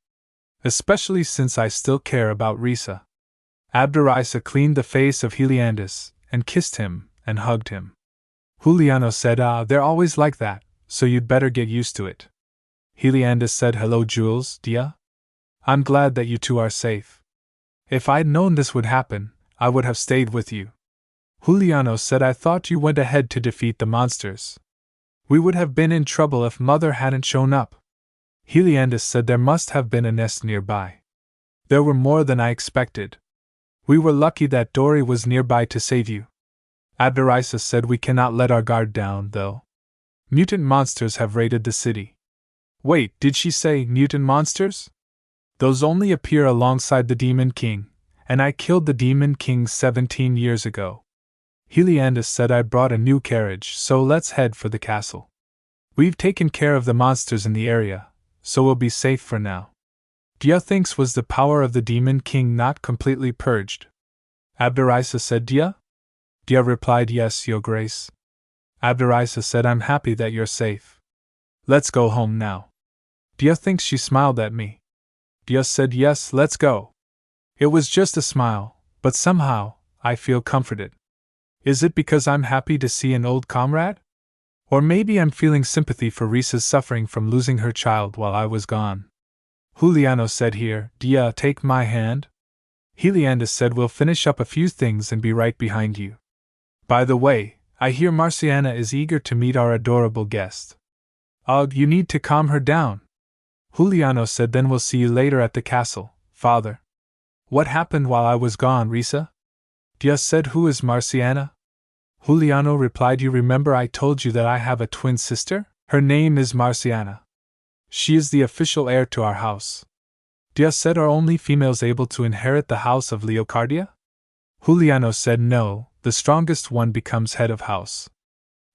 Especially since I still care about Risa. Abderisa cleaned the face of Heliandus, and kissed him, and hugged him. Juliano said, ah, they're always like that, so you'd better get used to it. Heliandus said, hello Jules, Dia. I'm glad that you two are safe. If I'd known this would happen, I would have stayed with you. Juliano said, I thought you went ahead to defeat the monsters. We would have been in trouble if mother hadn't shown up. Heliandus said, there must have been a nest nearby. There were more than I expected. We were lucky that Dory was nearby to save you. Abderisa said, we cannot let our guard down, though. Mutant monsters have raided the city. Wait, did she say mutant monsters? Those only appear alongside the Demon King, and I killed the Demon King 17 years ago. Heliandus said, I brought a new carriage, so let's head for the castle. We've taken care of the monsters in the area, so we'll be safe for now. Dia thinks, was the power of the Demon King not completely purged? Abderisa said, Dia? Dia replied, yes, Your Grace. Abderisa said, I'm happy that you're safe. Let's go home now. Dia thinks she smiled at me. Dia said, yes, let's go. It was just a smile, but somehow, I feel comforted. Is it because I'm happy to see an old comrade? Or maybe I'm feeling sympathy for Risa's suffering from losing her child while I was gone. Juliano said, here, Dia, take my hand. Heliandus said, we'll finish up a few things and be right behind you. By the way, I hear Marciana is eager to meet our adorable guest. Ugh, you need to calm her down. Juliano said, then we'll see you later at the castle, father. What happened while I was gone, Risa? Dia said, who is Marciana? Juliano replied, you remember I told you that I have a twin sister? Her name is Marciana. She is the official heir to our house. Dia said, are only females able to inherit the house of Leocardia? Juliano said, no, the strongest one becomes head of house.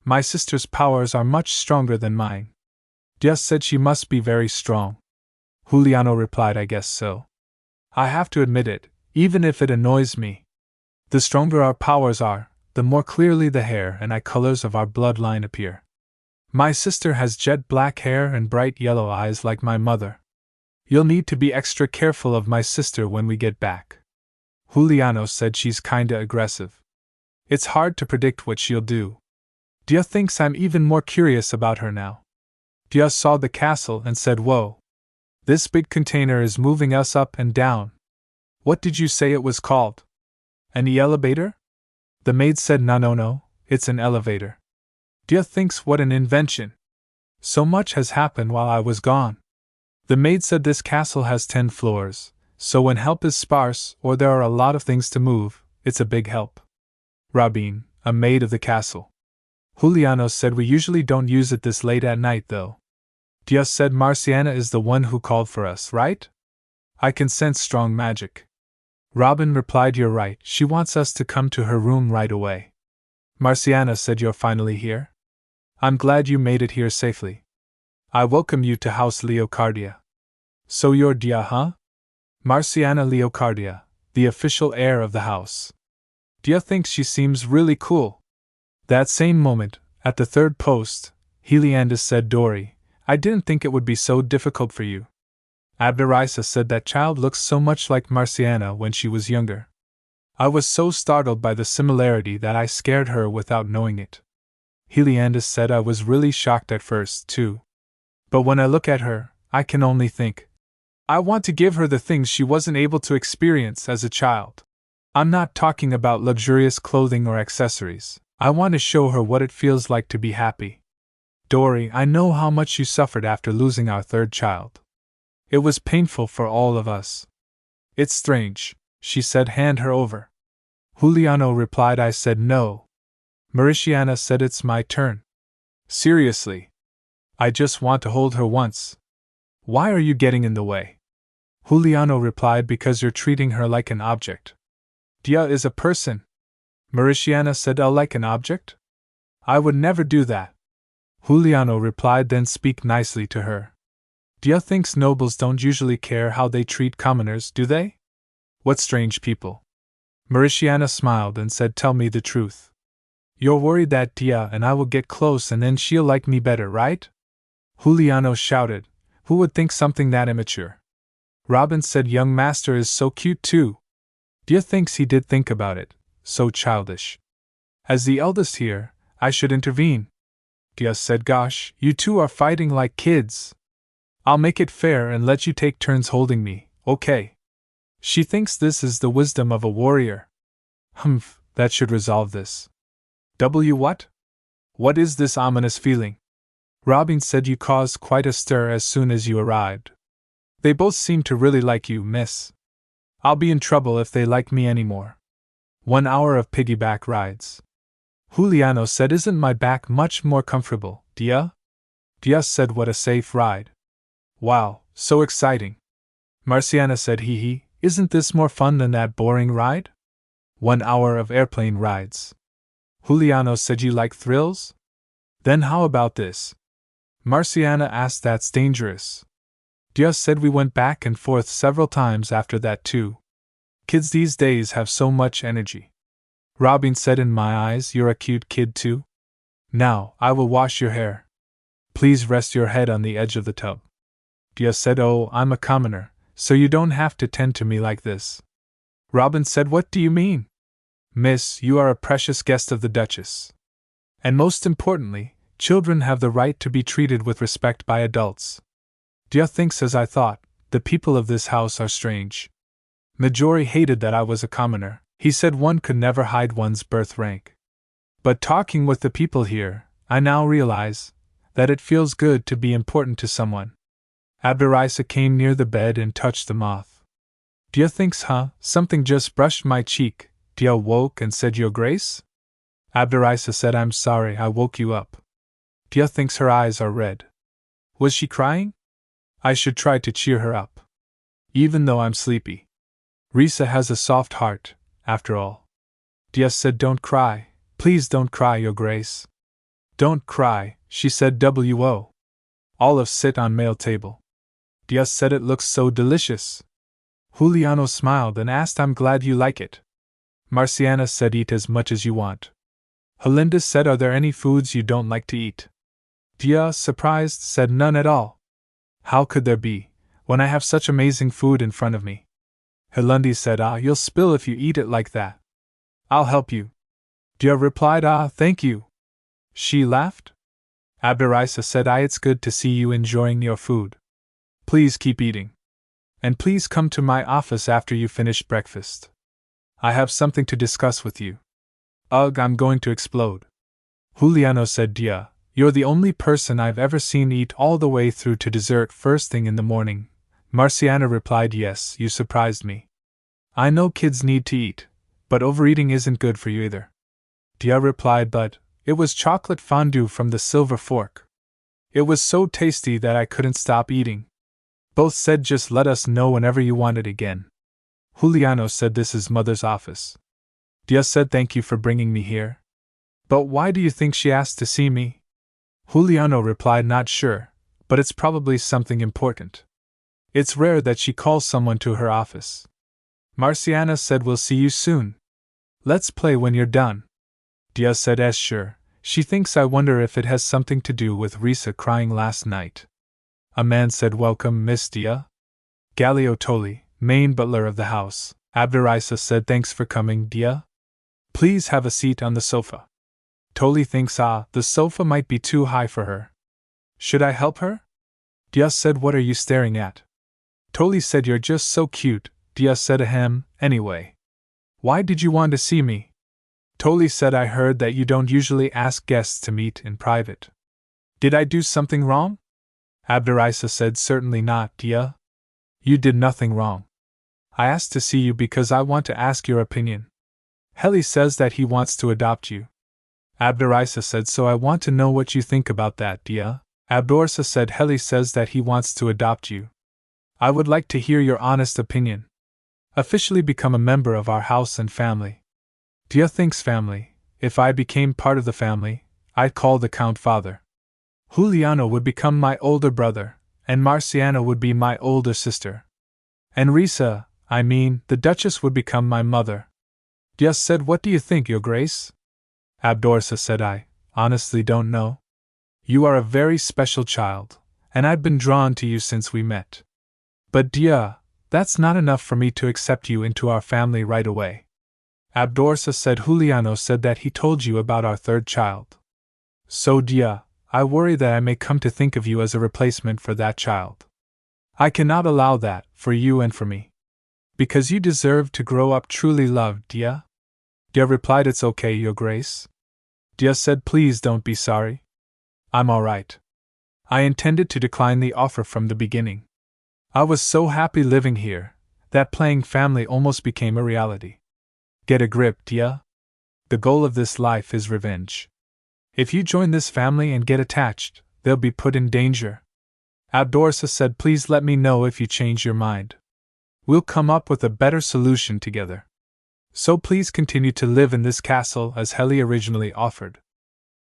My sister's powers are much stronger than mine. Dia said, she must be very strong. Juliano replied, I guess so. I have to admit it, even if it annoys me. The stronger our powers are, the more clearly the hair and eye colors of our bloodline appear. My sister has jet black hair and bright yellow eyes like my mother. You'll need to be extra careful of my sister when we get back. Juliano said she's kinda aggressive. It's hard to predict what she'll do. Dia thinks I'm even more curious about her now. Dia saw the castle and said, "Whoa. This big container is moving us up and down. What did you say it was called? An elevator?" The maid said, No, it's an elevator. Dia thinks what an invention. So much has happened while I was gone. The maid said this castle has 10 floors, so when help is sparse or there are a lot of things to move, it's a big help. Rabin, a maid of the castle. Juliano said we usually don't use it this late at night though. Dia said Marciana is the one who called for us, right? I can sense strong magic. Robin replied, you're right, she wants us to come to her room right away. Marciana said, you're finally here? I'm glad you made it here safely. I welcome you to House Leocardia. So you're Dia, huh? Marciana Leocardia, the official heir of the house. Dia thinks she seems really cool. That same moment, at the third post, Heliandus said, Dory, I didn't think it would be so difficult for you. Abderisa said that child looks so much like Marciana when she was younger. I was so startled by the similarity that I scared her without knowing it. Heliandus said I was really shocked at first, too. But when I look at her, I can only think. I want to give her the things she wasn't able to experience as a child. I'm not talking about luxurious clothing or accessories. I want to show her what it feels like to be happy. Dory, I know how much you suffered after losing our third child. It was painful for all of us. It's strange, she said, hand her over. Juliano replied, I said no. Mauritiana said it's my turn. Seriously. I just want to hold her once. Why are you getting in the way? Juliano replied, because you're treating her like an object. Dia is a person. Mauritiana said, like an object? I would never do that. Juliano replied, then speak nicely to her. Dia thinks nobles don't usually care how they treat commoners, do they? What strange people. Mauritiana smiled and said, tell me the truth. You're worried that Dia and I will get close and then she'll like me better, right? Juliano shouted, who would think something that immature? Robin said, young master is so cute too. Dia thinks he did think about it, so childish. As the eldest here, I should intervene. Dia said, gosh, you two are fighting like kids. I'll make it fair and let you take turns holding me, okay? She thinks this is the wisdom of a warrior. Humph, that should resolve this. What? What is this ominous feeling? Robin said you caused quite a stir as soon as you arrived. They both seem to really like you, miss. I'll be in trouble if they like me anymore. 1 hour of piggyback rides. Juliano said, isn't my back much more comfortable, Dia? Dia said, what a safe ride. Wow, so exciting. Marciana said, hee, isn't this more fun than that boring ride? 1 hour of airplane rides. Juliano said, you like thrills? Then how about this? Marciana asked, that's dangerous. Dia said we went back and forth several times after that too. Kids these days have so much energy. Robin said, in my eyes, you're a cute kid too. Now, I will wash your hair. Please rest your head on the edge of the tub. Dia said, oh, I'm a commoner, so you don't have to tend to me like this. Robin said, what do you mean? Miss, you are a precious guest of the Duchess. And most importantly, children have the right to be treated with respect by adults. Dia thinks as I thought, the people of this house are strange. Majori hated that I was a commoner. He said one could never hide one's birth rank. But talking with the people here, I now realize that it feels good to be important to someone. Abderisa came near the bed and touched the moth. Dia thinks, something just brushed my cheek. Dia woke and said, Your Grace? Abderisa said, I'm sorry I woke you up. Dia thinks her eyes are red. Was she crying? I should try to cheer her up. Even though I'm sleepy. Risa has a soft heart, after all. Dia said, don't cry. Please don't cry, Your Grace. Don't cry, she said. Olives sit on male table. Dia said it looks so delicious. Juliano smiled and asked, I'm glad you like it. Marciana said, eat as much as you want. Helinda said, are there any foods you don't like to eat? Dia, surprised, said none at all. How could there be, when I have such amazing food in front of me? Helundi said, you'll spill if you eat it like that. I'll help you. Dia replied, thank you. She laughed. Abderisa said, it's good to see you enjoying your food. Please keep eating. And please come to my office after you finish breakfast. I have something to discuss with you. Ugh, I'm going to explode. Juliano said, Dia, you're the only person I've ever seen eat all the way through to dessert first thing in the morning. Marciana replied, yes, you surprised me. I know kids need to eat, but overeating isn't good for you either. Dia replied, but it was chocolate fondue from the silver fork. It was so tasty that I couldn't stop eating. Both said, just let us know whenever you want it again. Juliano said, this is Mother's office. Dia said, thank you for bringing me here. But why do you think she asked to see me? Juliano replied, not sure, but it's probably something important. It's rare that she calls someone to her office. Marciana said, we'll see you soon. Let's play when you're done. Dia said, sure. She thinks I wonder if it has something to do with Risa crying last night. A man said, welcome, Miss Dia. Galileo Toli, main butler of the house. Abderisa said, thanks for coming, Dia. Please have a seat on the sofa. Toli thinks, the sofa might be too high for her. Should I help her? Dia said, what are you staring at? Toli said, you're just so cute. Dia said, ahem, anyway. Why did you want to see me? Toli said, I heard that you don't usually ask guests to meet in private. Did I do something wrong? Abderisa said, certainly not, Dia. You did nothing wrong. I asked to see you because I want to ask your opinion. Heli says that he wants to adopt you. Abderisa said, so I want to know what you think about that, Dia. Abdorsa said, Heli says that he wants to adopt you. I would like to hear your honest opinion. Officially become a member of our house and family. Dia thinks family. If I became part of the family, I'd call the Count father. Juliano would become my older brother, and Marciana would be my older sister. And Risa, the Duchess, would become my mother. Dia said, what do you think, Your Grace? Abdorsa said, I honestly don't know. You are a very special child, and I've been drawn to you since we met. But Dia, that's not enough for me to accept you into our family right away. Abdorsa said, Juliano said that he told you about our third child. So Dia, I worry that I may come to think of you as a replacement for that child. I cannot allow that, for you and for me. Because you deserve to grow up truly loved, Dia. Dia replied, it's okay, Your Grace. Dia said, please don't be sorry. I'm alright. I intended to decline the offer from the beginning. I was so happy living here, that playing family almost became a reality. Get a grip, Dia. The goal of this life is revenge. If you join this family and get attached, they'll be put in danger. Abdorsa said, please let me know if you change your mind. We'll come up with a better solution together. So please continue to live in this castle as Heli originally offered.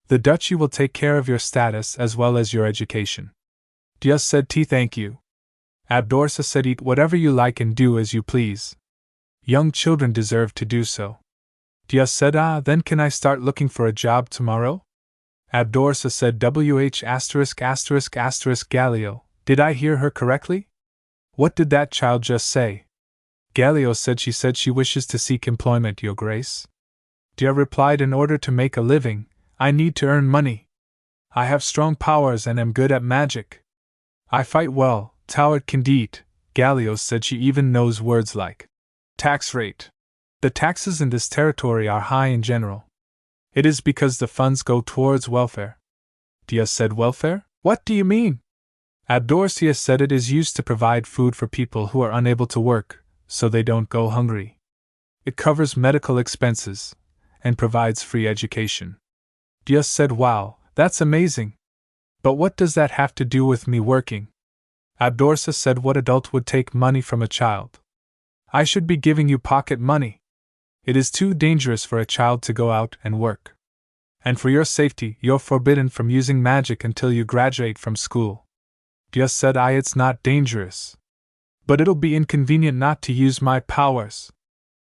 The duchy will take care of your status as well as your education. Dia said, thank you. Abdorsa said, eat whatever you like and do as you please. Young children deserve to do so. Dia said, then can I start looking for a job tomorrow? Abdorsa said, Galileo, did I hear her correctly? What did that child just say? Galileo said she wishes to seek employment, Your Grace. Dia replied, in order to make a living, I need to earn money. I have strong powers and am good at magic. I fight well, Toward Candide. Galileo said she even knows words like tax rate. The taxes in this territory are high in general. It is because the funds go towards welfare. Dia said, welfare? What do you mean? Abdorsia said it is used to provide food for people who are unable to work, so they don't go hungry. It covers medical expenses and provides free education. Dia said, wow, that's amazing. But what does that have to do with me working? Abdorsa said, what adult would take money from a child? I should be giving you pocket money. It is too dangerous for a child to go out and work. And for your safety, you're forbidden from using magic until you graduate from school. Dia said, it's not dangerous. But it'll be inconvenient not to use my powers.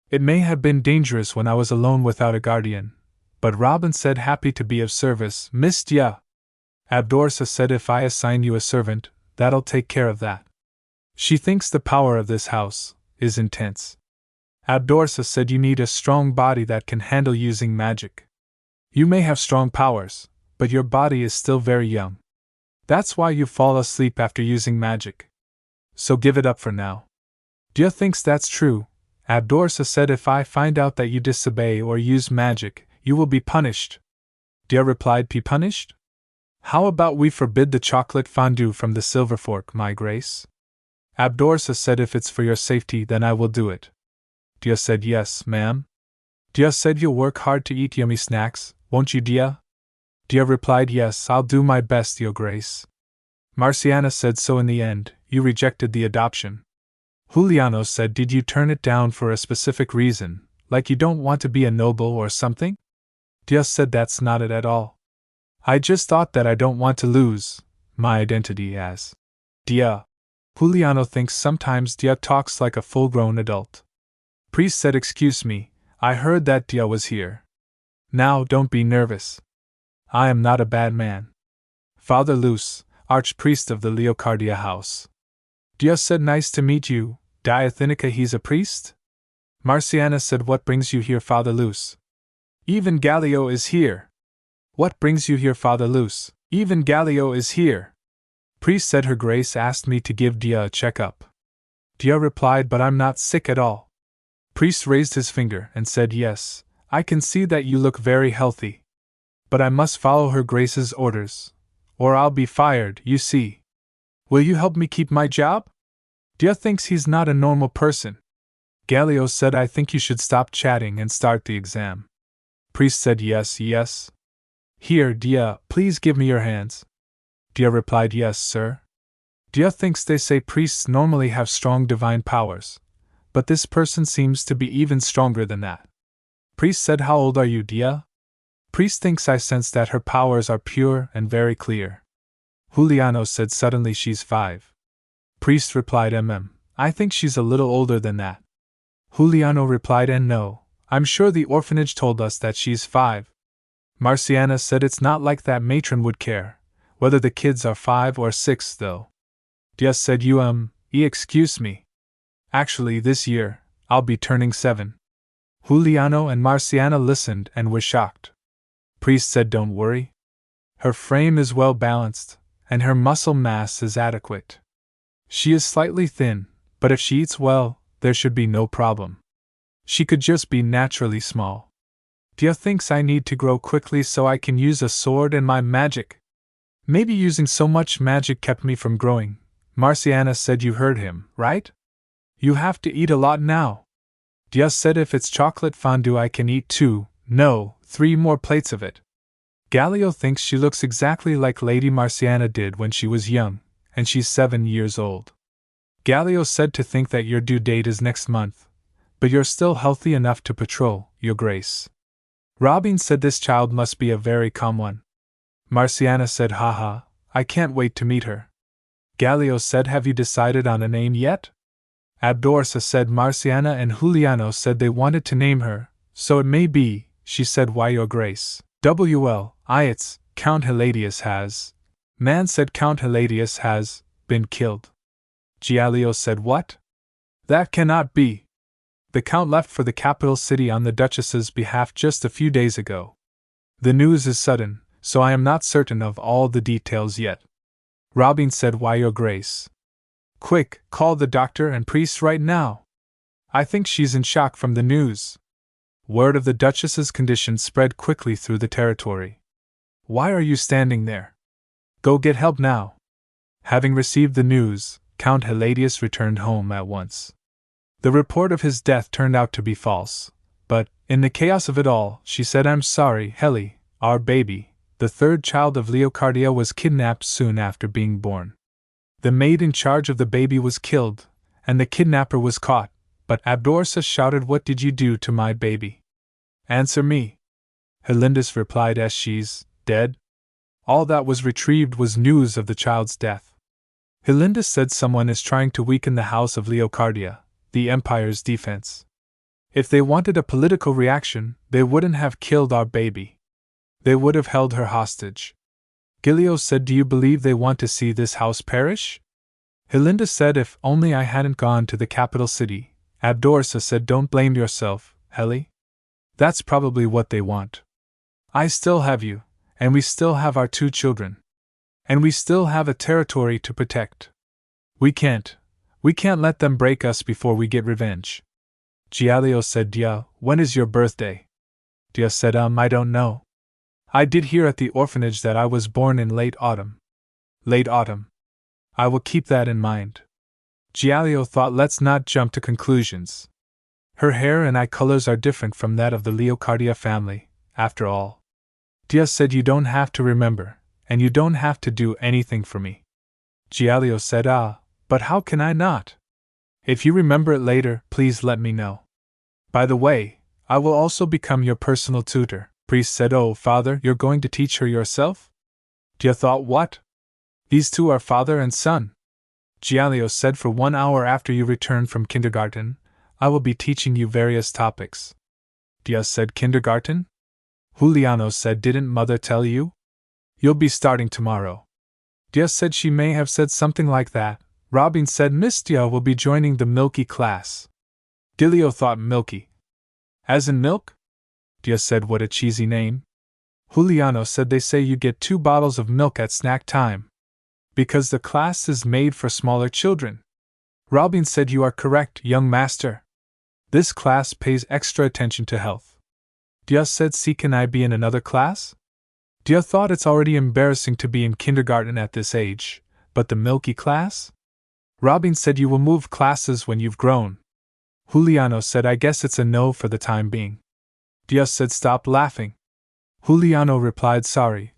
It may have been dangerous when I was alone without a guardian, But Robin said, happy to be of service, Miss Dia. Abdorsa said, if I assign you a servant, that'll take care of that. She thinks the power of this house is intense. Abdorsa said, you need a strong body that can handle using magic. You may have strong powers, but your body is still very young. That's why you fall asleep after using magic. So give it up for now. Dia thinks that's true. Abdorsa said, if I find out that you disobey or use magic, you will be punished. Dia replied, be punished? How about we forbid the chocolate fondue from the silver fork, my grace? Abdorsa said, if it's for your safety, then I will do it. Dia said, yes, ma'am. Dia said, you'll work hard to eat yummy snacks, won't you, Dia? Dia replied, yes, I'll do my best, your grace. Marciana said, so in the end, you rejected the adoption. Juliano said, did you turn it down for a specific reason, like you don't want to be a noble or something? Dia said, that's not it at all. I just thought that I don't want to lose my identity as Dia. Juliano thinks sometimes Dia talks like a full-grown adult. Priest said, excuse me, I heard that Dia was here. Now don't be nervous. I am not a bad man. Father Luce, archpriest of the Leocardia house. Dia said, nice to meet you, Diathinica. He's a priest? Marciana said, what brings you here, Father Luce? Even Gallio is here. What brings you here, Father Luce? Even Gallio is here. Priest said, her grace asked me to give Dia a checkup. Dia replied, but I'm not sick at all. Priest raised his finger and said, yes, I can see that you look very healthy. But I must follow her grace's orders, or I'll be fired, you see. Will you help me keep my job? Dia thinks he's not a normal person. Gallio said, I think you should stop chatting and start the exam. Priest said, yes, yes. Here, Dia, please give me your hands. Dia replied, yes, sir. Dia thinks they say priests normally have strong divine powers, but this person seems to be even stronger than that. Priest said, how old are you, Dia? Priest thinks I sense that her powers are pure and very clear. Juliano said suddenly, she's 5. Priest replied, I think she's a little older than that. Juliano replied, and no, I'm sure the orphanage told us that she's 5. Marciana said, it's not like that matron would care whether the kids are 5 or 6 though. Dia said, excuse me. Actually, this year, I'll be turning 7. Juliano and Marciana listened and were shocked. Priest said, don't worry. Her frame is well balanced, and her muscle mass is adequate. She is slightly thin, but if she eats well, there should be no problem. She could just be naturally small. Dia thinks I need to grow quickly so I can use a sword and my magic. Maybe using so much magic kept me from growing. Marciana said, you heard him, right? You have to eat a lot now. Dia said, if it's chocolate fondue I can eat 3 more plates of it. Gallio thinks she looks exactly like Lady Marciana did when she was young, and she's 7 years old. Gallio said, to think that your due date is next month, but you're still healthy enough to patrol, your grace. Robin said, this child must be a very calm one. Marciana said, haha, I can't wait to meet her. Gallio said, have you decided on a name yet? Abdorsa said, Marciana and Juliano said they wanted to name her, so it may be, she said, why, your grace. It's Count Hiladius has. Man said, Count Hiladius has been killed. Gialio said, what? That cannot be. The Count left for the capital city on the Duchess's behalf just a few days ago. The news is sudden, so I am not certain of all the details yet. Robin said, why, your grace. Quick, call the doctor and priest right now. I think she's in shock from the news. Word of the Duchess's condition spread quickly through the territory. Why are you standing there? Go get help now. Having received the news, Count Hiladius returned home at once. The report of his death turned out to be false, but, in the chaos of it all, she said, I'm sorry, Heli, our baby, the 3rd child of Leocardia, was kidnapped soon after being born. The maid in charge of the baby was killed, and the kidnapper was caught, but Abdorsa shouted, what did you do to my baby? Answer me. Helindus replied, as she's dead. All that was retrieved was news of the child's death. Helindus said, someone is trying to weaken the house of Leocardia, the Empire's defense. If they wanted a political reaction, they wouldn't have killed our baby. They would have held her hostage. Gilio said, do you believe they want to see this house perish? Helinda said, if only I hadn't gone to the capital city. Abdorsa said, don't blame yourself, Heli. That's probably what they want. I still have you, and we still have our 2 children. And we still have a territory to protect. We can't let them break us before we get revenge. Gialio said, Dia, when is your birthday? Dia said, I don't know. I did hear at the orphanage that I was born in late autumn. Late autumn. I will keep that in mind. Gialio thought, let's not jump to conclusions. Her hair and eye colors are different from that of the Leocardia family, after all. Dia said, you don't have to remember, and you don't have to do anything for me. Gialio said, but how can I not? If you remember it later, please let me know. By the way, I will also become your personal tutor. Priest said, oh, father, you're going to teach her yourself? Dia thought, what? These 2 are father and son. Gialio said, for 1 hour after you return from kindergarten, I will be teaching you various topics. Dia said, kindergarten? Juliano said, didn't mother tell you? You'll be starting tomorrow. Dia said she may have said something like that. Robin said Miss Dia will be joining the Milky class. Gilio thought, Milky? As in milk? Dia said, what a cheesy name. Juliano said, they say you get 2 bottles of milk at snack time. Because the class is made for smaller children. Robin said, you are correct, young master. This class pays extra attention to health. Dia said, see, can I be in another class? Dia thought it's already embarrassing to be in kindergarten at this age, but the Milky class? Robin said, you will move classes when you've grown. Juliano said, I guess it's a no for the time being. Dia said, stop laughing. Juliano replied, sorry.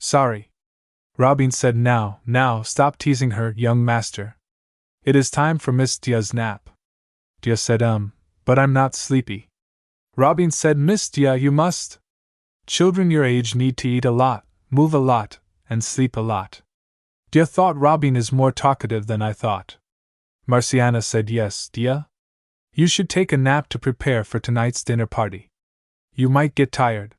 Robin said, now, stop teasing her, young master. It is time for Miss Dia's nap. Dia said, but I'm not sleepy. Robin said, Miss Dia, you must. Children your age need to eat a lot, move a lot, and sleep a lot. Dia thought, Robin is more talkative than I thought. Marciana said, yes, Dia. You should take a nap to prepare for tonight's dinner party. You might get tired.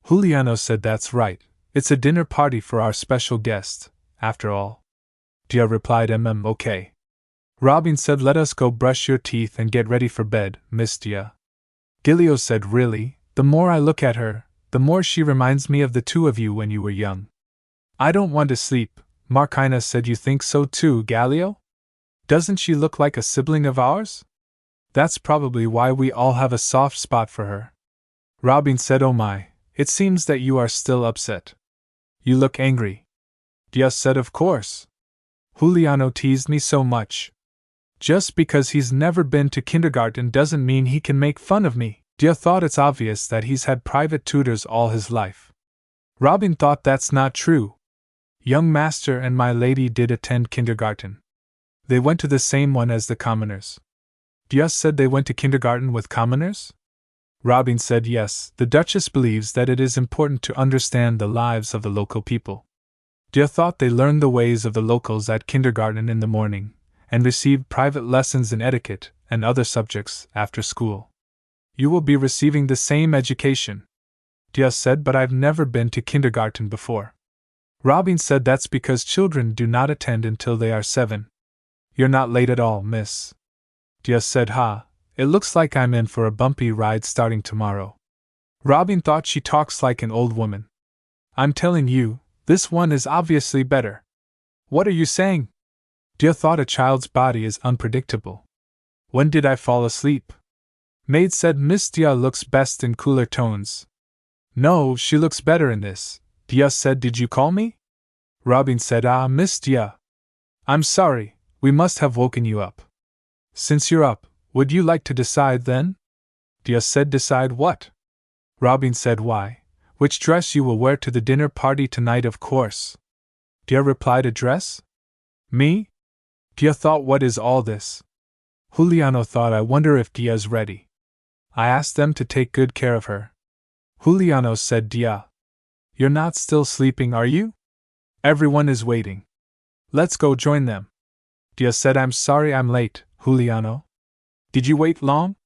Juliano said, that's right, it's a dinner party for our special guest, after all. Dia replied, okay. Robin said, let us go brush your teeth and get ready for bed, Miss Dia. Gilio said, really, the more I look at her, the more she reminds me of the 2 of you when you were young. I don't want to sleep. Marquina said, you think so too, Gallio? Doesn't she look like a sibling of ours? That's probably why we all have a soft spot for her. Robin said, oh my, it seems that you are still upset. You look angry. Dia said, of course. Juliano teased me so much. Just because he's never been to kindergarten doesn't mean he can make fun of me. Dia thought it's obvious that he's had private tutors all his life. Robin thought that's not true. Young master and my lady did attend kindergarten. They went to the same one as the commoners. Dia said they went to kindergarten with commoners? Robin said yes, the Duchess believes that it is important to understand the lives of the local people. Dia thought they learned the ways of the locals at kindergarten in the morning, and received private lessons in etiquette and other subjects after school. You will be receiving the same education. Dia said, but I've never been to kindergarten before. Robin said that's because children do not attend until they are 7. You're not late at all, miss. Dia said, it looks like I'm in for a bumpy ride starting tomorrow. Robin thought she talks like an old woman. I'm telling you, this one is obviously better. What are you saying? Dia thought a child's body is unpredictable. When did I fall asleep? Maid said Miss Dia looks best in cooler tones. No, she looks better in this. Dia said, did you call me? Robin said, Miss Dia. I'm sorry, we must have woken you up. Since you're up, would you like to decide then? Dia said, decide what? Robin said, why, which dress you will wear to the dinner party tonight, of course. Dia replied, a dress? Me? Dia thought, what is all this? Juliano thought, I wonder if Dia's ready. I asked them to take good care of her. Juliano said, Dia. You're not still sleeping, are you? Everyone is waiting. Let's go join them. Dia said, I'm sorry I'm late, Juliano. Did you wait long?